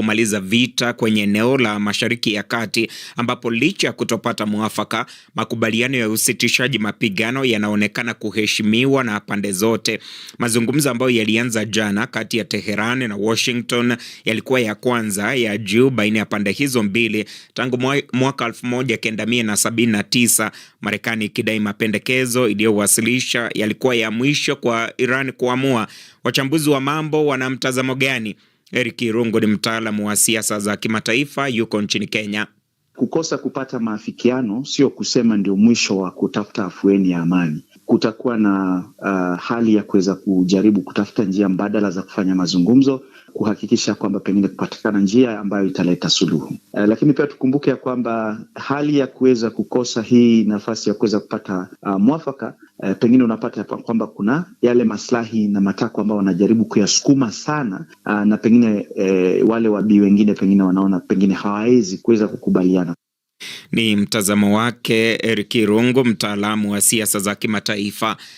kumaliza vita kwenye eneo la Mashariki ya Kati, ambapo licha ya kutopata mwafaka, makubaliano ya usitishaji mapigano yanaonekana kuheshimiwa na pande zote. Mazungumzo ambayo yalianza jana kati ya Teheran na Washington yalikuwa ya kwanza ya juu baina ya pande hizo mbili tangu mwaka 1979, Marekani ikidai mapendekezo iliyowasilisha yalikuwa ya mwisho kwa Iran kuamua. Wachambuzi wa mambo wana mtazamo gani? Eric Irungu ni mtaalamu wa siasa za kimataifa, yuko nchini Kenya. Kukosa kupata maafikiano sio kusema ndio mwisho wa kutafuta afueni ya amani. Kutakuwa na hali ya kuweza kujaribu kutafuta njia mbadala za kufanya mazungumzo, kuhakikisha kwamba pengine kupatikana njia ambayo italeta suluhu. Lakini pia tukumbuke ya kwamba hali ya kuweza kukosa hii nafasi ya kuweza kupata mwafaka, pengine unapata kwamba kuna yale maslahi na matakwa ambao wanajaribu kuyasukuma sana, na pengine wale wabii wengine pengine wanaona pengine hawawezi kuweza kukubaliana. Ni mtazamo wake Eric Irungu, mtaalamu wa siasa za kimataifa.